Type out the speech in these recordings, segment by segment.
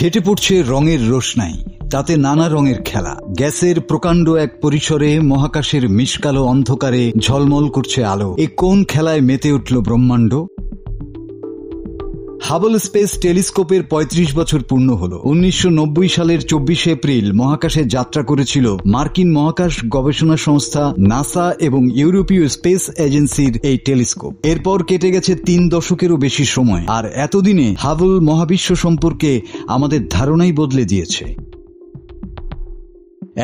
ফেটে পড়ছে রঙের রোশনাই, তাতে নানা রঙের খেলা। গ্যাসের প্রকাণ্ড এক পরিসরে মহাকাশের মিশকালো অন্ধকারে ঝলমল করছে আলো। এ কোন খেলায় মেতে উঠল ব্রহ্মাণ্ড? হাবল স্পেস টেলিস্কোপের ৩৫ বছর পূর্ণ হল। ১৯৯০ সালের ২৪শে এপ্রিল মহাকাশে যাত্রা করেছিল মার্কিন মহাকাশ গবেষণা সংস্থা নাসা এবং ইউরোপীয় স্পেস এজেন্সির এই টেলিস্কোপ। এরপর কেটে গেছে ৩ দশকেরও বেশি সময়, আর এতদিনে হাবল মহাবিশ্ব সম্পর্কে আমাদের ধারণাই বদলে দিয়েছে।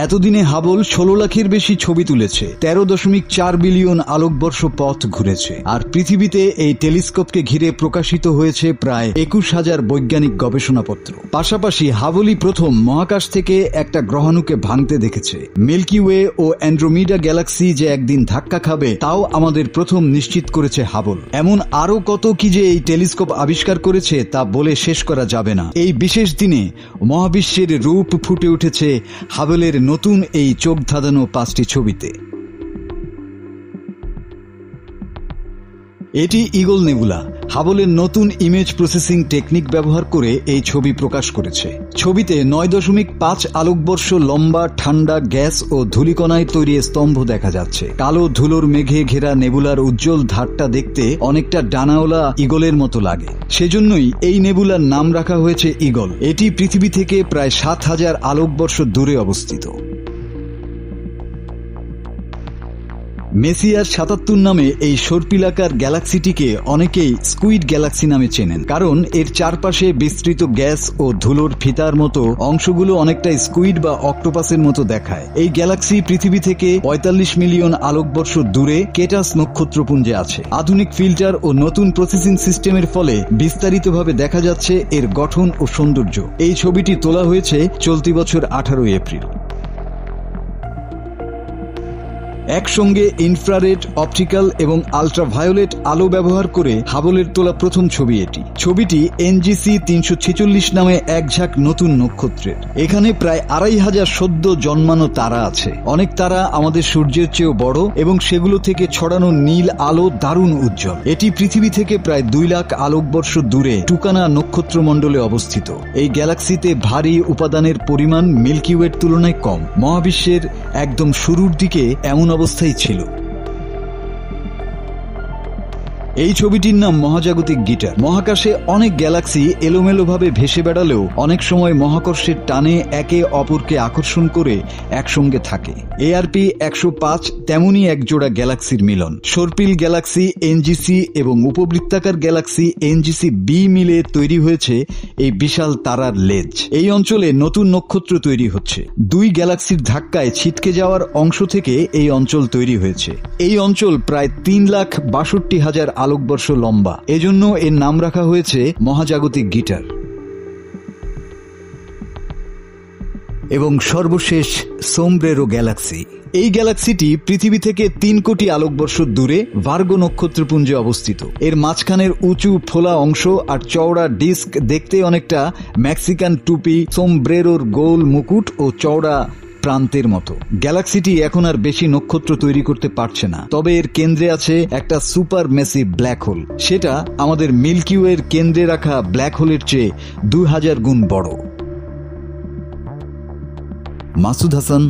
এতদিনে হাবল ১৬ লাখের বেশি ছবি তুলেছে, ১৩.৪ বিলিয়ন আলোকবর্ষ পথ ঘুরেছে, আর পৃথিবীতে এই টেলিস্কোপকে ঘিরে প্রকাশিত হয়েছে প্রায় ২১,০০০ বৈজ্ঞানিক গবেষণাপত্র। পাশাপাশি হাবলই প্রথম মহাকাশ থেকে একটা গ্রহাণুকে ভাঙতে দেখেছে। মিল্কি ওয়ে ও অ্যান্ড্রোমিডা গ্যালাক্সি যে একদিন ধাক্কা খাবে তাও আমাদের প্রথম নিশ্চিত করেছে হাবল। এমন আরো কত কি যে এই টেলিস্কোপ আবিষ্কার করেছে তা বলে শেষ করা যাবে না। এই বিশেষ দিনে মহাবিশ্বের রূপ ফুটে উঠেছে হাবলের নতুন এই চোখ ধাঁধানো ৫টি ছবিতে। এটি ঈগল নেবুলা। হাবলের নতুন ইমেজ প্রসেসিং টেকনিক ব্যবহার করে এই ছবি প্রকাশ করেছে। ছবিতে ৯.৫ আলোকবর্ষ লম্বা ঠান্ডা গ্যাস ও ধূলিকণায় তৈরি স্তম্ভ দেখা যাচ্ছে। কালো ধুলোর মেঘে ঘেরা নেবুলার উজ্জ্বল ধারটা দেখতে অনেকটা ডানাওয়ালা ঈগলের মতো লাগে। সেজন্যই এই নেবুলার নাম রাখা হয়েছে ঈগল। এটি পৃথিবী থেকে প্রায় ৭,০০০ আলোকবর্ষ দূরে অবস্থিত। মেসিয়ার ৭৭ নামে এই সর্পিলাকার গ্যালাক্সিটিকে অনেকেই স্কুইড গ্যালাক্সি নামে চেনেন, কারণ এর চারপাশে বিস্তৃত গ্যাস ও ধুলোর ফিতার মতো অংশগুলো অনেকটা স্কুইড বা অক্টোপাসের মতো দেখায়। এই গ্যালাক্সি পৃথিবী থেকে ৪৫ মিলিয়ন আলোকবর্ষ দূরে কেটাস নক্ষত্রপুঞ্জে আছে। আধুনিক ফিল্টার ও নতুন প্রসেসিং সিস্টেমের ফলে বিস্তারিতভাবে দেখা যাচ্ছে এর গঠন ও সৌন্দর্য। এই ছবিটি তোলা হয়েছে চলতি বছর ১৮ এপ্রিল। একসঙ্গে ইনফ্রারেড, অপটিক্যাল এবং আল্ট্রাভায়োলেট আলো ব্যবহার করে হাবলের তোলা প্রথম ছবি এটি। ছবিটি এনজিসি ৩৪৬ নামে এক ঝাঁক নতুন নক্ষত্রের। এখানে প্রায় ২৫০০ সদ্য জন্মানো তারা আছে। অনেক তারা আমাদের সূর্যের চেয়েও বড় এবং সেগুলো থেকে ছড়ানো নীল আলো দারুণ উজ্জ্বল। এটি পৃথিবী থেকে প্রায় ২ লাখ আলোকবর্ষ দূরে টুকানা নক্ষত্রমণ্ডলে অবস্থিত। এই গ্যালাক্সিতে ভারী উপাদানের পরিমাণ মিল্কি ওয়ের তুলনায় কম। মহাবিশ্বের একদম শুরুর দিকে এমন অবস্থায় ছিল। এই ছবিটির নাম মহাজাগতিক গিটার। মহাকাশে অনেক গ্যালাক্সি এলোমেলোভাবে ভেসে বেড়ালেও অনেক সময় মহাকর্ষের টানে একে অপরকে আকর্ষণ করে একসঙ্গে থাকে। এআরপি ১০৫ তেমনই একজোড়া গ্যালাক্সির মিলন। সর্পিল গ্যালাক্সি এনজিসি এবং উপবৃত্তাকার গ্যালাক্সি এনজিসি বি মিলে তৈরি হয়েছে এই বিশাল তারার লেজ। এই অঞ্চলে নতুন নক্ষত্র তৈরি হচ্ছে। ২ গ্যালাক্সির ধাক্কায় ছিটকে যাওয়ার অংশ থেকে এই অঞ্চল তৈরি হয়েছে। এই অঞ্চল প্রায় ৩,৬২,০০০ আলোকবর্ষ লম্বা। এজন্য এর নাম রাখা হয়েছে মহাজাগতিক গিটার। এবং সর্বশেষ সোমব্রেরো গ্যালাক্সি। এই গ্যালাক্সিটি পৃথিবী থেকে ৩ কোটি আলোকবর্ষ দূরে ভার্গো নক্ষত্রপুঞ্জে অবস্থিত। এর মাঝখানের উঁচু ফোলা অংশ আর চওড়া ডিস্ক দেখতে অনেকটা মেক্সিকান টুপি, সোমব্রেরোর গোল মুকুট ও চওড়া প্রান্তের মতো। গ্যালাক্সিটি এখন আর বেশি নক্ষত্র তৈরি করতে পারছে না, তবে এর কেন্দ্রে আছে একটা সুপার মেসিভ ব্ল্যাক হোল। সেটা আমাদের মিল্কি ওয়ের কেন্দ্রে রাখা ব্ল্যাক হোলের চেয়ে ২০০০ গুণ বড়। মাসুদ হাসান,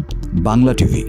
বাংলা টিভি।